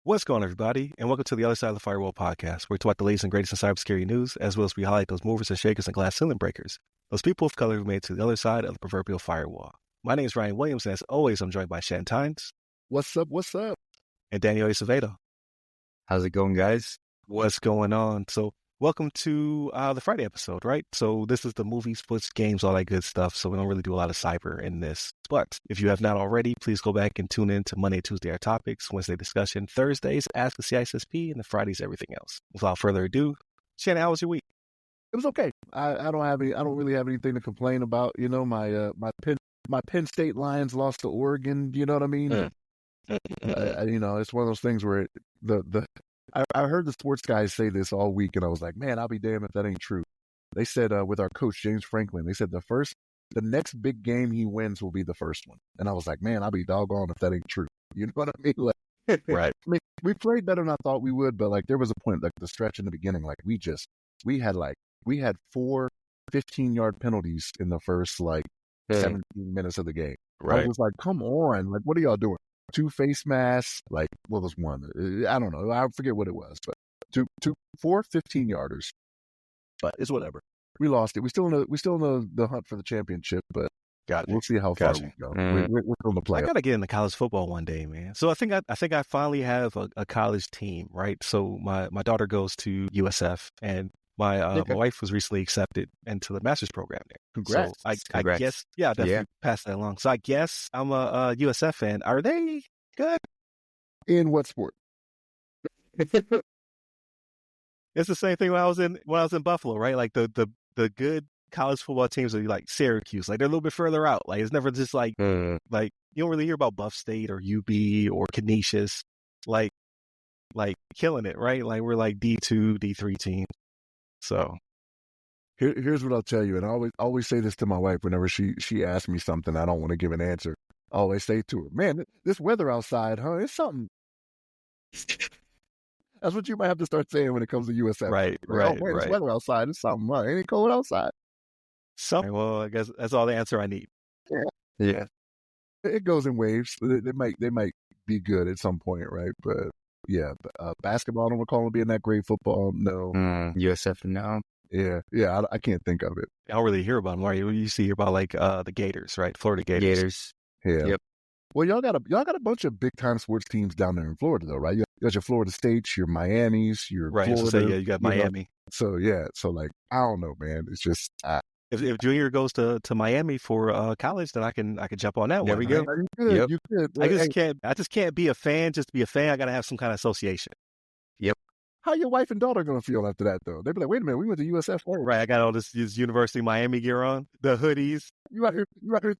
What's going on, everybody, and welcome to the Other Side of the Firewall podcast, where we talk about the latest and greatest in cybersecurity news, as well as we highlight those movers and shakers and glass ceiling breakers, those people of color who made it to the other side of the proverbial firewall. My name is Ryan Williams, and as always, I'm joined by Shannon Tynes. What's up? What's up? And Daniel Acevedo. How's it going, guys? What's going on? So, welcome to the Friday episode, right? So this is the movies, books, games, all that good stuff. So we don't really do a lot of cyber in this. But if you have not already, please go back and tune in to Monday and Tuesday our topics, Wednesday discussion, Thursdays Ask the CISSP, and the Fridays everything else. Without further ado, Shannon, how was your week? It was okay. I don't really have anything to complain about. You know, my Penn State Lions lost to Oregon. You know what I mean? You know, it's one of those things where I heard the sports guys say this all week, and I was like, man, I'll be damned if that ain't true. They said with our coach, James Franklin, they said the next big game he wins will be the first one. And I was like, man, I'll be doggone if that ain't true. You know what I mean? Like, right. I mean, we played better than I thought we would, but like there was a point, like the stretch in the beginning, like we had 4 15-yard penalties in the first 17 minutes of the game. Right. I was like, come on, like what are y'all doing? 2 face masks, like what was one? I don't know. I forget what it was, but 4 15-yarders. But it's whatever. We lost it. We still in the hunt for the championship, but we'll see how far we go. We're going to play. I gotta get into college football one day, man. So I think I finally have a college team, right? So my daughter goes to USF, and my wife was recently accepted into the master's program there. Congrats. So I guess, I definitely pass that along. So I guess I'm a USF fan. Are they good? In what sport? It's the same thing when I was in Buffalo, right? Like the good college football teams are like Syracuse, like they're a little bit further out. Like it's never just like you don't really hear about Buff State or UB or Canisius, like killing it, right? Like we're like D2, D3 team. So here's what I'll tell you, and I always say this to my wife whenever she asks me something I don't want to give an answer. I always say to her, man, this weather outside, huh? It's something. That's what you might have to start saying when it comes to USF. Right. This weather outside, it's something. Huh? Ain't it cold outside? Well, I guess that's all the answer I need. Yeah. It goes in waves. They might be good at some point, right? But yeah, basketball, I don't recall them being that great. Football, no. USF, no. Yeah, I can't think of it. I don't really hear about them, right? You used to hear about the Gators, right? Florida Gators. Yeah. Yep. Well, y'all got a bunch of big time sports teams down there in Florida, though, right? You got your Florida States, your Miamis, your Florida. So you got Miami. So like I don't know, man. It's just if Junior goes to Miami for college, then I can jump on that there one. There we go. Right? You could. I just can't be a fan just to be a fan. I gotta have some kind of association. Yep. How your wife and daughter gonna feel after that, though? They'd be like, wait a minute, we went to USF. Right, I got all this University of Miami gear on, the hoodies. You out here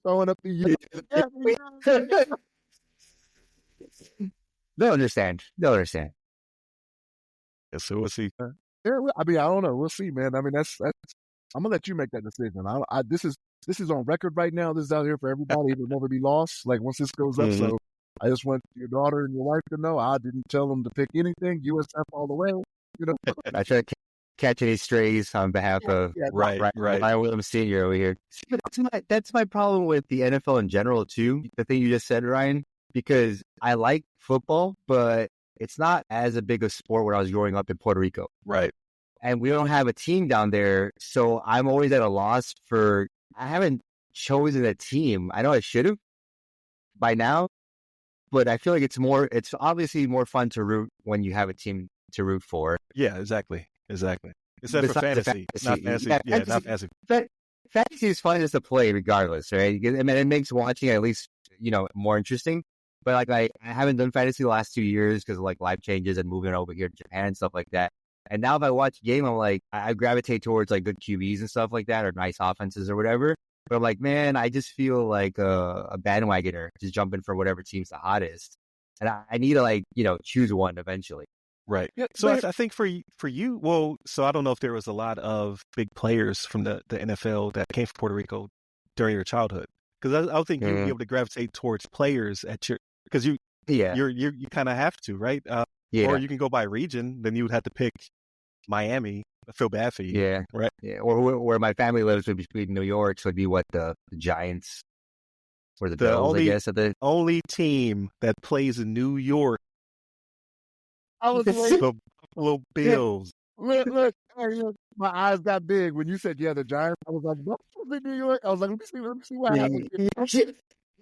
throwing up the. They'll understand. Yeah, so we'll see. Yeah, I mean, I don't know. We'll see, man. I mean, that's. I'm gonna let you make that decision. This is on record right now. This is out here for everybody. It will never be lost. Like once this goes up, so I just want your daughter and your wife to know I didn't tell them to pick anything. USF all the way. You know. I try to catch any strays on behalf of right. Ryan Williams Sr. over here. That's my problem with the NFL in general too. The thing you just said, Ryan, because I like football, but it's not as a big a sport when I was growing up in Puerto Rico. Right. And we don't have a team down there, so I'm always at a loss I haven't chosen a team. I know I should have by now, but I feel like it's obviously more fun to root when you have a team to root for. Yeah, exactly. Instead of fantasy. Not fantasy. Yeah, not fantasy. Fantasy is fun just to play regardless, right? I mean, it makes watching at least, more interesting. But I haven't done fantasy the last 2 years because of life changes and moving over here to Japan and stuff like that. And now if I watch a game, I'm like, I gravitate towards good QBs and stuff like that, or nice offenses or whatever. But I'm like, man, I just feel like a bandwagoner, just jumping for whatever team's the hottest. And I need to choose one eventually. Right. Yeah, so I think for you, well, so I don't know if there was a lot of big players from the NFL that came from Puerto Rico during your childhood, because I don't think you'd be able to gravitate towards players because you kind of have to, right? Or you can go by region, then you would have to pick Miami. I feel bad for you. Yeah. Right. Yeah. Or where my family lives would be between New York, so it'd be the Giants. or the Bills, I guess. Only team that plays in New York. I was like, the Buffalo Bills. Look, my eyes got big when you said, the Giants. I was like, Buffalo's in New York. I was like, let me see what happens.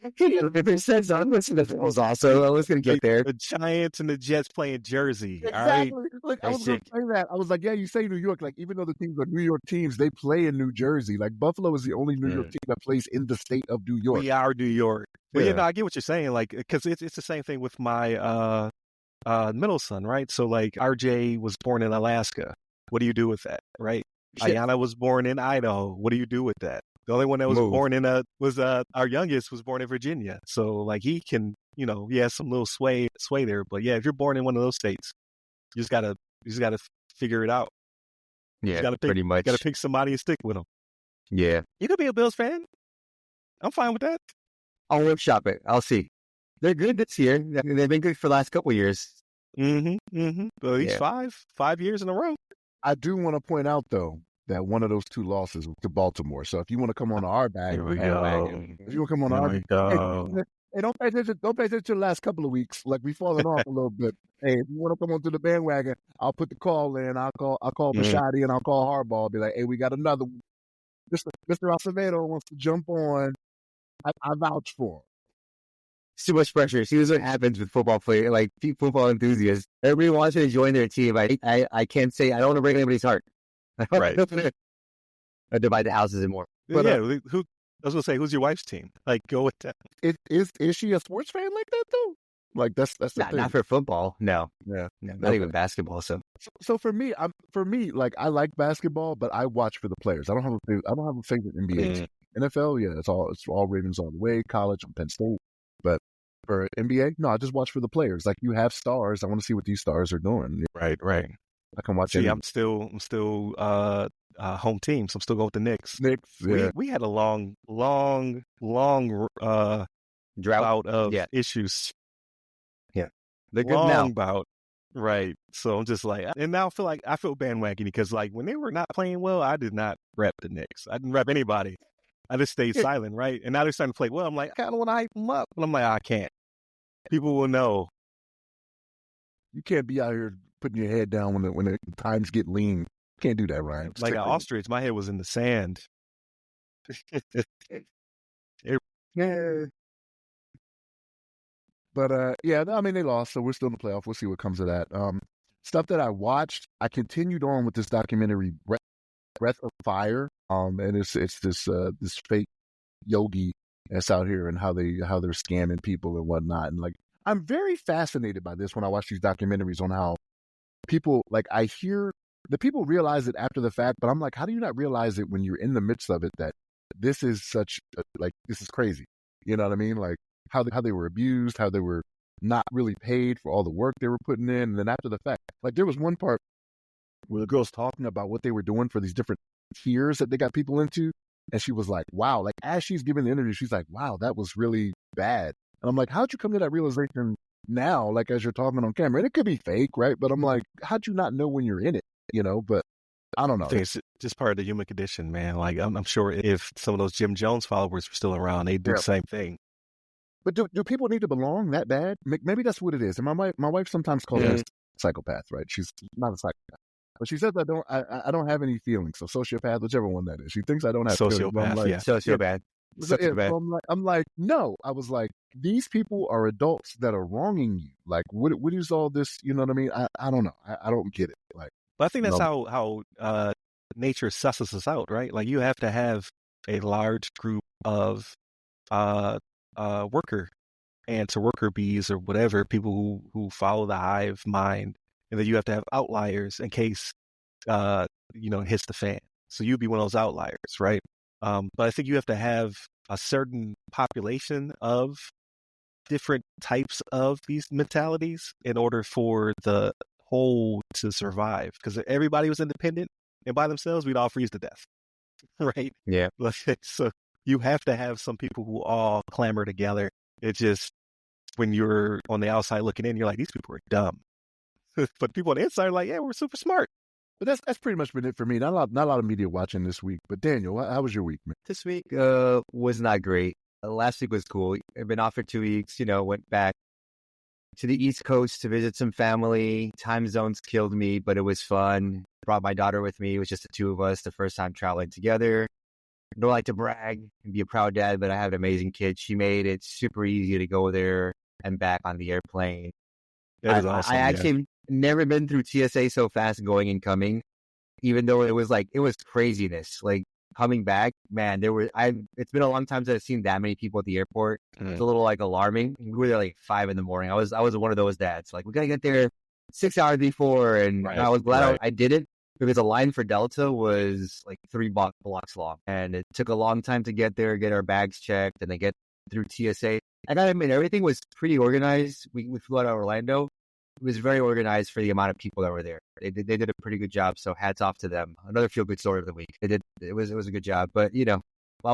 If it says I'm listening to the Bills also, I was going to get there. The Giants and the Jets play in Jersey. Exactly. All right? Look, I was going to say that. I was like, you say New York. Like, even though the teams are New York teams, they play in New Jersey. Like, Buffalo is the only New York team that plays in the state of New York. We are New York. Well, I get what you're saying. Like, because it's the same thing with my middle son, right? So, like, RJ was born in Alaska. What do you do with that, right? Ayana was born in Idaho. What do you do with that? The only one that was born in our youngest was born in Virginia. So like he can, he has some little sway there. But yeah, if you're born in one of those states, you just gotta figure it out. Yeah, pretty much. You gotta pick somebody and stick with them. Yeah, you could be a Bills fan. I'm fine with that. I'll workshop it. I'll see. They're good this year. They've been good for the last couple of years. At least 5 years in a row. I do want to point out though that one of those two losses was to Baltimore. So if you want to come on our bandwagon, if you want to come on our bandwagon, hey, don't pay attention to the last couple of weeks. Like we've fallen off a little bit. Hey, if you want to come onto the bandwagon, I'll put the call in. I'll call Bashotti and I'll call Harbaugh. I'll be like, hey, we got another one. Mr. Acevedo wants to jump on. I vouch for him. It's too much pressure. See what happens with football players, like football enthusiasts. Everybody wants to join their team. I can't say I don't want to break anybody's heart. Right. I divide the houses in more. But, I was gonna say, who's your wife's team? Like, go with that. Is she a sports fan like that though? Like that's the thing. Not for football. No. Yeah. Not even basketball. So for me, like I like basketball, but I watch for the players. I don't have a favorite NBA team. NFL, it's all Ravens all the way. College, I'm Penn State. But for NBA, no, I just watch for the players. Like you have stars. I want to see what these stars are doing. Right. I can watch. See, I'm still home team, so I'm still going with the Knicks. Yeah. We had a long drought of issues. Yeah, they're good long now. Bout. Right. So I'm just like, and now I feel bandwagon because like when they were not playing well, I did not rep the Knicks. I didn't rep anybody. I just stayed silent, right? And now they're starting to play well. I'm like, I kind of want to hype them up, but I'm like, I can't. People will know. You can't be out here putting your head down when the times get lean. You can't do that, Ryan. Like an ostrich, my head was in the sand. Yeah. But I mean they lost, so we're still in the playoff. We'll see what comes of that. Stuff that I watched, I continued on with this documentary, Breath of Fire. And it's this fake yogi that's out here and how they're scamming people and whatnot. And like I'm very fascinated by this when I watch these documentaries on how people I hear the people realize it after the fact, but I'm like, how do you not realize it when you're in the midst of it that this is this is crazy? You know what I mean? Like how they were abused, how they were not really paid for all the work they were putting in, and then after the fact, like there was one part where the girl's talking about what they were doing for these different tiers that they got people into, and she was like, wow, like as she's giving the interview, she's like, wow, that was really bad. And I'm like, how'd you come to that realization now, like as you're talking on camera? And it could be fake, right? But I'm like, how'd you not know when you're in it? But I don't know. It's just part of the human condition, man. Like I'm sure if some of those Jim Jones followers were still around, they'd do the same thing. But do people need to belong that bad? Maybe that's what it is. And my wife sometimes calls me a psychopath, right? She's not a psychopath. But she says I don't have any feelings. So sociopath, whichever one that is. She thinks I don't have feelings. Sociopath. So I'm like, no. I was like, these people are adults that are wronging you. Like, what is all this? You know what I mean? I don't know. I don't get it. Like, but I think that's how nature susses us out, right? Like you have to have a large group of worker ants or worker bees or whatever, people who follow the hive mind, and then you have to have outliers in case it hits the fan. So you'd be one of those outliers, right? But I think you have to have a certain population of different types of these mentalities in order for the whole to survive. Because if everybody was independent and by themselves, we'd all freeze to death, right? Yeah. So you have to have some people who all clamor together. It's just when you're on the outside looking in, you're like, these people are dumb. But people on the inside are like, yeah, we're super smart. But that's pretty much been it for me. Not a lot of media watching this week. But Daniel, how was your week, man? This week was not great. last week was cool. I've been off for 2 weeks, went back to the East Coast to visit some family. Time zones killed me, but it was fun. Brought my daughter with me. It was just the two of us, the first time traveling together. I don't like to brag and be a proud dad, but I have an amazing kid. She made it super easy to go there and back on the airplane. That is awesome. I actually never been through TSA so fast going and coming, even though it was craziness. Like coming back, man, it's been a long time since I've seen that many people at the airport. It's a little alarming. We were there like 5 a.m. I was one of those dads. Like, we got to get there 6 hours before. And I was glad I did it, because the line for Delta was like 3 blocks long. And it took a long time to get there, get our bags checked, and then get through TSA. I gotta admit, everything was pretty organized. We flew out of Orlando. It was very organized for the amount of people that were there. They did a pretty good job. So hats off to them. Another feel good story of the week. It was a good job. But while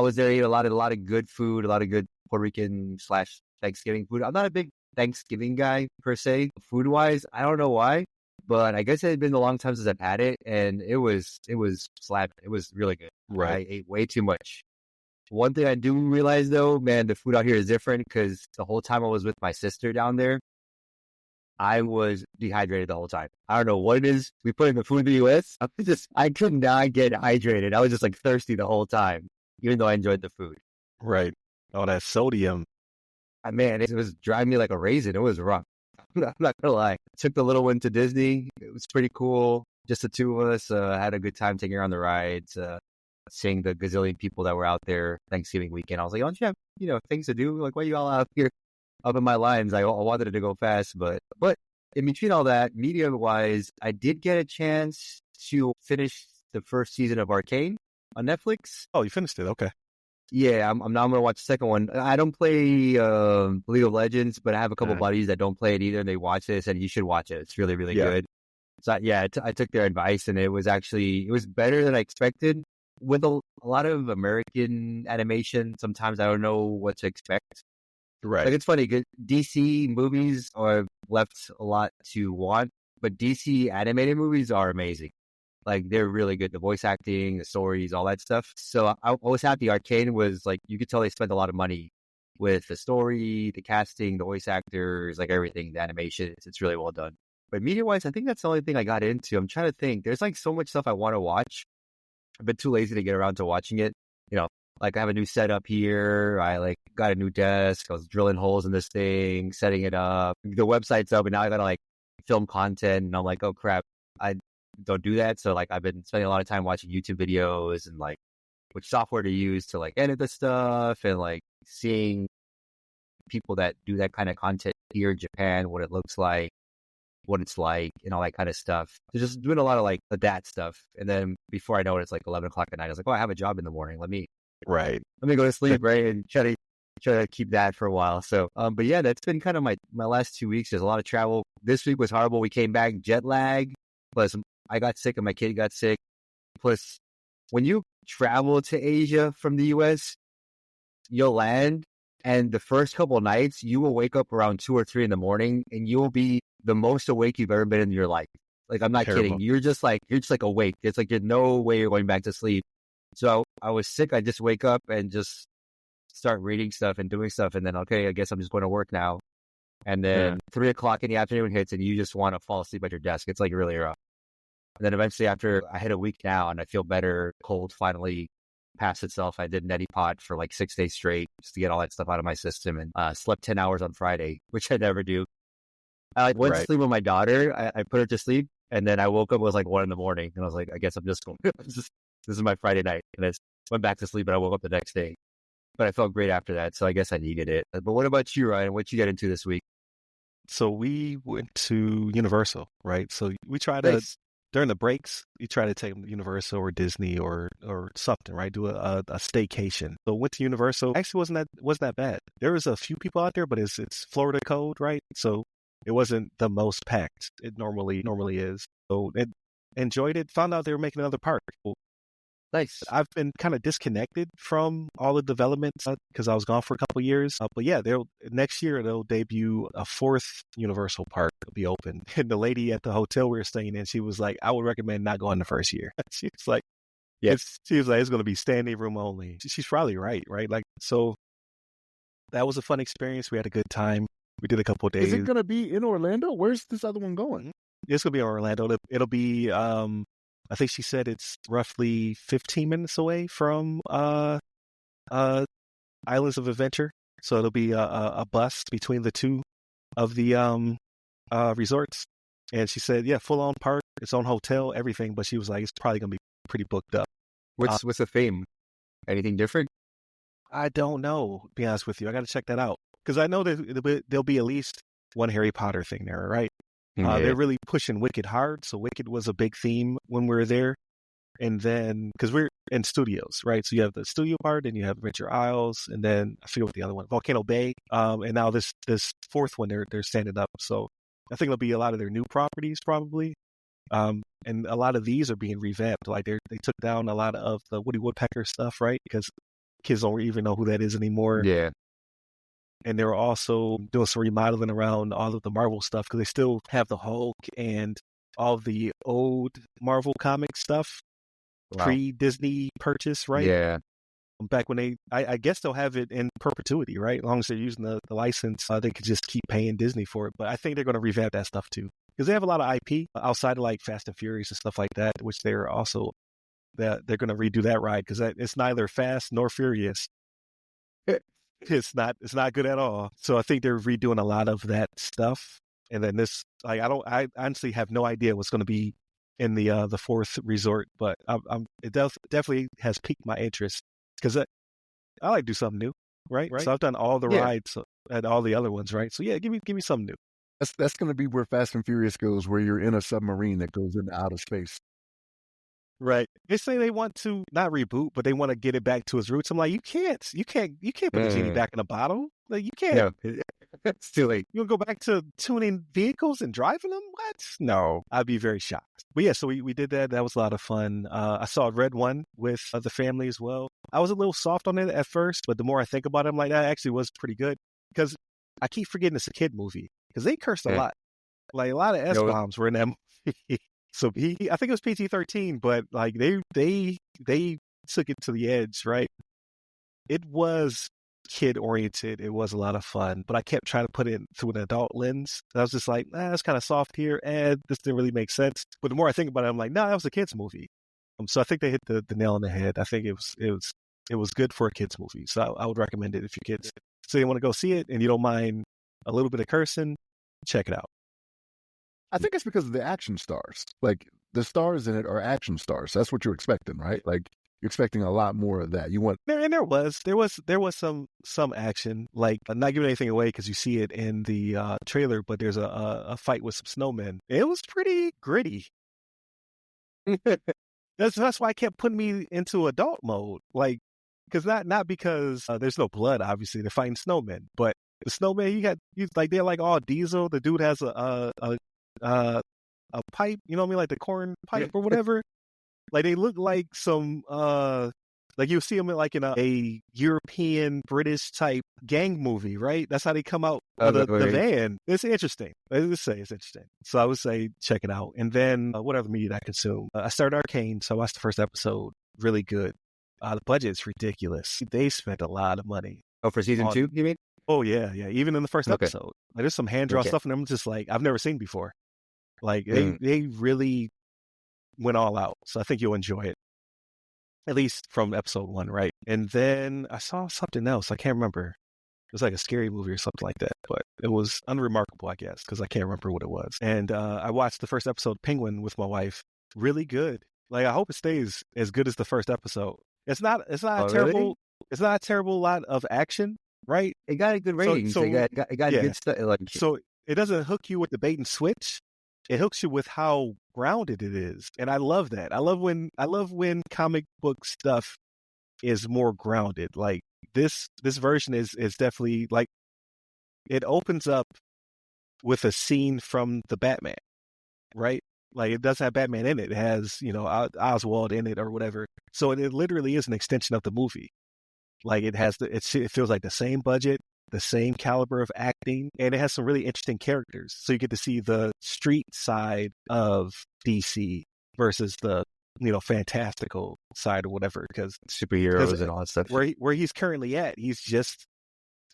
I was there, I ate a lot of good food, a lot of good Puerto Rican / Thanksgiving food. I'm not a big Thanksgiving guy per se, food wise. I don't know why, but I guess it had been a long time since I've had it, and it was slapping. It was really good. Right. I ate way too much. One thing I do realize though, man, the food out here is different, because the whole time I was with my sister down there, I was dehydrated the whole time. I don't know what it is we put in the food in the U.S. I could not get hydrated. I was just thirsty the whole time, even though I enjoyed the food. Right. Oh, that sodium. Man, it was driving me like a raisin. It was rough. I'm not gonna lie. Took the little one to Disney. It was pretty cool. Just the two of us. Had a good time taking her on the rides. Seeing the gazillion people that were out there Thanksgiving weekend. I was like, don't you have things to do? Like, why are you all out here up in my lines? I wanted it to go fast, but in between all that, media wise, I did get a chance to finish the first season of Arcane on Netflix. Oh, you finished it? Okay. Yeah, I'm now going to watch the second one. I don't play League of Legends, but I have a couple buddies that don't play it either, and they watch this, and you should watch it. It's really, really good. So I took their advice, and it was better than I expected. With a lot of American animation, sometimes I don't know what to expect. Right. Like, it's funny, because DC movies are left a lot to want, but DC animated movies are amazing. Like, they're really good. The voice acting, the stories, all that stuff. So I was happy. Arcane was you could tell they spent a lot of money with the story, the casting, the voice actors, everything, the animation. It's really well done. But media-wise, I think that's the only thing I got into. I'm trying to think. There's so much stuff I want to watch. I've been too lazy to get around to watching it. I have a new setup here. I got a new desk. I was drilling holes in this thing, setting it up. The website's up, and now I gotta film content. And I'm like, oh crap, I don't do that. So I've been spending a lot of time watching YouTube videos and which software to use to edit the stuff, and seeing people that do that kind of content here in Japan, what it looks like, what it's like, and all that kind of stuff. So just doing a lot of that stuff. And then before I know it, it's 11 o'clock at night. I was like, oh, I have a job in the morning. Let me go to sleep, right? And try to keep that for a while. So, but yeah, that's been kind of my last 2 weeks. There's a lot of travel. This week was horrible. We came back jet lag. Plus I got sick and my kid got sick. Plus when you travel to Asia from the US, you'll land, and the first couple of nights you will wake up around 2 or 3 in the morning, and you will be the most awake you've ever been in your life. I'm not kidding. You're just awake. It's there's no way you're going back to sleep. So I was sick. I just wake up and just start reading stuff and doing stuff. And then, okay, I guess I'm just going to work now. And then 3 o'clock in the afternoon hits, and you just want to fall asleep at your desk. It's really rough. And then eventually, after I hit a week now and I feel better, cold finally passed itself. I did neti pot for 6 days straight just to get all that stuff out of my system, and slept 10 hours on Friday, which I never do. I went to sleep with my daughter. I put her to sleep, and then I woke up, it was 1 in the morning, and I was like, I guess I'm just going this is my Friday night. And I went back to sleep, and I woke up the next day. But I felt great after that, so I guess I needed it. But what about you, Ryan? What you get into this week? So we went to Universal, right? So we try to, during the breaks, you try to take them to Universal or Disney or something, right? Do a staycation. So went to Universal. Actually, wasn't that bad. There was a few people out there, but it's Florida code, right? So it wasn't the most packed. It normally is. So enjoyed it. Found out they were making another park. Nice. I've been kind of disconnected from all the developments because I was gone for a couple of years. But yeah, next year they'll debut a 4th Universal park to be open. And the lady at the hotel we were staying in, she was like, I would recommend not going the first year. She was like, yes. She was like, it's going to be standing room only. She's probably right? So that was a fun experience. We had a good time. We did a couple of days. Is it going to be in Orlando? Where's this other one going? It's going to be in Orlando. It'll be, I think she said it's roughly 15 minutes away from Islands of Adventure. So it'll be a bus between the two of the resorts. And she said, yeah, full on park, its own hotel, everything. But she was like, it's probably going to be pretty booked up. What's the theme? Anything different? I don't know, to be honest with you. I got to check that out. Because I know that there'll be at least one Harry Potter thing there, right? They're really pushing Wicked hard. So Wicked was a big theme when we were there. And then, because we're in studios, right? So you have the studio part, and you have Adventure Isles, and then I forget what the other one, Volcano Bay. And now this fourth one, they're standing up. So I think it'll be a lot of their new properties probably. And a lot of these are being revamped. Like they took down a lot of the Woody Woodpecker stuff, right? Because kids don't even know who that is anymore. Yeah. And they're also doing some remodeling around all of the Marvel stuff because they still have the Hulk and all the old Marvel comic stuff pre-Disney purchase, right? Yeah. Back when I guess they'll have it in perpetuity, right? As long as they're using the license, they could just keep paying Disney for it. But I think they're going to revamp that stuff too. Because they have a lot of IP outside of like Fast and Furious and stuff like that, which they're also, they're going to redo that ride because it's neither fast nor furious. It's not good at all. So I think they're redoing a lot of that stuff. And then this, like, I honestly have no idea what's going to be in the fourth resort, but it definitely has piqued my interest because I like to do something new, right? So I've done all the rides at all the other ones, right? So yeah, give me something new. That's going to be where Fast and Furious goes, where you're in a submarine that goes into outer space. Right. They say they want to not reboot, but they want to get it back to its roots. I'm like, you can't put the genie back in a bottle. Like you can't. No, it's too late. You gonna go back to tuning vehicles and driving them? What? No, I'd be very shocked. But yeah, so we did that. That was a lot of fun. I saw Red One with the family as well. I was a little soft on it at first, but the more I think about it, I'm like, that actually was pretty good because I keep forgetting it's a kid movie because they cursed a lot. Like a lot of S-bombs were in that movie. So I think it was PG-13, but like they took it to the edge, right? It was kid oriented. It was a lot of fun, but I kept trying to put it through an adult lens. I was just like, that's kind of soft here, and this didn't really make sense. But the more I think about it, I'm like, no, that was a kids movie. So I think they hit the nail on the head. I think it was good for a kids movie. So I would recommend it if your kids say you want to go see it and you don't mind a little bit of cursing, check it out. I think it's because of the action stars. Like the stars in it are action stars. That's what you're expecting, right? Like you're expecting a lot more of that. You want there was some action. Like not giving anything away because you see it in the trailer, but there's a fight with some snowmen. It was pretty gritty. That's why I kept putting me into adult mode. Like because not because there's no blood. Obviously, they're fighting snowmen, but the snowman they're like all diesel. The dude has a pipe, you know what I mean, like the corn pipe or whatever. Like they look like some like you see them like in a European British type gang movie, right? That's how they come out of the van. It's interesting. Let's say it's interesting. So I would say check it out. And then what other media I consume? I started Arcane, so I watched the first episode. Really good. The budget's ridiculous. They spent a lot of money. Oh, for season 2, you mean? Oh yeah. Even in the first episode, like, there's some hand draw stuff in them, just like I've never seen before. Like they really went all out. So I think you'll enjoy it. At least from episode 1, right? And then I saw something else. I can't remember. It was like a scary movie or something like that. But it was unremarkable, I guess, because I can't remember what it was. And I watched the first episode of Penguin with my wife. Really good. Like I hope it stays as good as the first episode. It's not terrible. Really? It's not a terrible lot of action, right? It got a good rating. So it got good stuff. Like, so it doesn't hook you with the bait and switch. It hooks you with how grounded it is. And I love that. I love when comic book stuff is more grounded. Like this version is definitely like it opens up with a scene from the Batman, right? Like it does have Batman in it. It has, Oswald in it or whatever. So it literally is an extension of the movie. Like it feels like the same budget, the same caliber of acting, and it has some really interesting characters. So you get to see the street side of DC versus the, fantastical side or whatever, because superheroes and all that stuff. Where he's currently at, he's just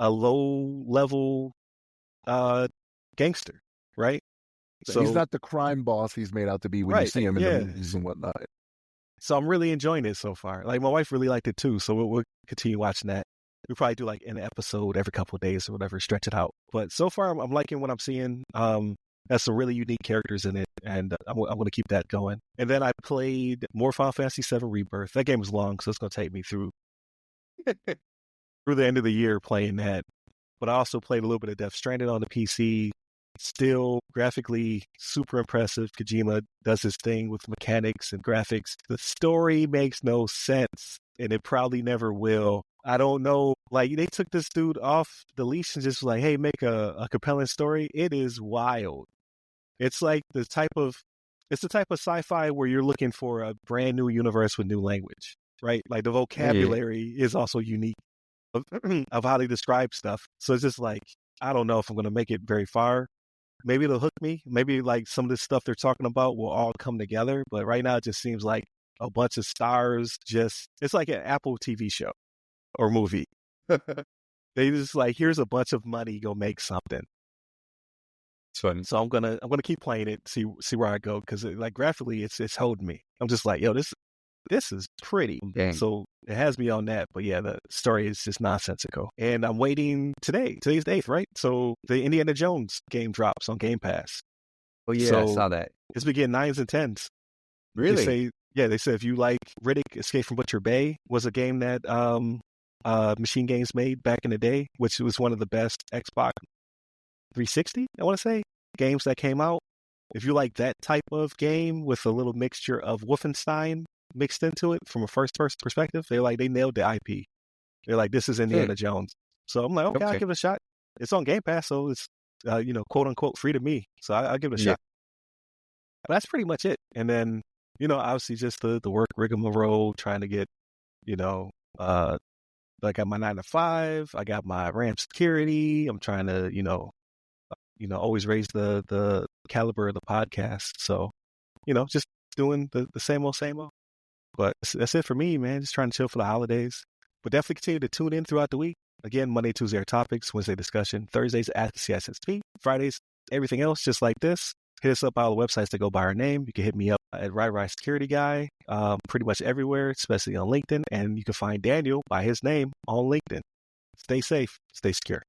a low level gangster, right? So he's not the crime boss he's made out to be when you see him in the movies and whatnot. So I'm really enjoying it so far. Like my wife really liked it too, so we'll continue watching that. We probably do like an episode every couple of days or whatever, stretch it out. But so far, I'm liking what I'm seeing. Has some really unique characters in it, and I'm going to keep that going. And then I played more Final Fantasy VII Rebirth. That game was long, so it's going to take me through the end of the year playing that. But I also played a little bit of Death Stranding on the PC. Still graphically super impressive. Kojima does his thing with mechanics and graphics. The story makes no sense, and it probably never will. I don't know. Like, they took this dude off the leash and just like, hey, make a compelling story. It is wild. It's like the type of sci-fi where you're looking for a brand new universe with new language, right? Like the vocabulary is also unique of how they describe stuff. So it's just like, I don't know if I'm going to make it very far. Maybe it'll hook me. Maybe like some of this stuff they're talking about will all come together. But right now it just seems like a bunch of stars it's like an Apple TV show or movie. They just like, here's a bunch of money, go make something. It's fun. So I'm gonna keep playing it, see where I go, because like graphically it's holding me. I'm just like, yo, this is pretty. Dang. So it has me on that. But yeah, the story is just nonsensical. And I'm waiting today. Today's the 8th, right? So the Indiana Jones game drops on Game Pass. Oh yeah, so I saw that. It's been getting 9s and 10s. Really? They say if you like Riddick, Escape from Butcher Bay was a game that Machine Games made back in the day, which was one of the best Xbox 360, I want to say, games that came out. If you like that type of game with a little mixture of Wolfenstein mixed into it from a first-person perspective, they nailed the IP. They're like, this is Indiana Jones. So I'm like, okay, I'll give it a shot. It's on Game Pass, so it's quote unquote free to me. So I'll give it a shot. But that's pretty much it. And then, obviously just the work rigmarole, trying to get, I got my 9 to 5. I got my RAM security. I'm trying to, always raise the caliber of the podcast. So, just doing the same old, same old. But that's it for me, man. Just trying to chill for the holidays. But definitely continue to tune in throughout the week. Again, Monday, Tuesday are topics, Wednesday discussion, Thursdays Ask the CISSP, Fridays everything else just like this. Hit us up by all the websites that go by our name. You can hit me up at Rai Security Guy, pretty much everywhere, especially on LinkedIn. And you can find Daniel by his name on LinkedIn. Stay safe, stay secure.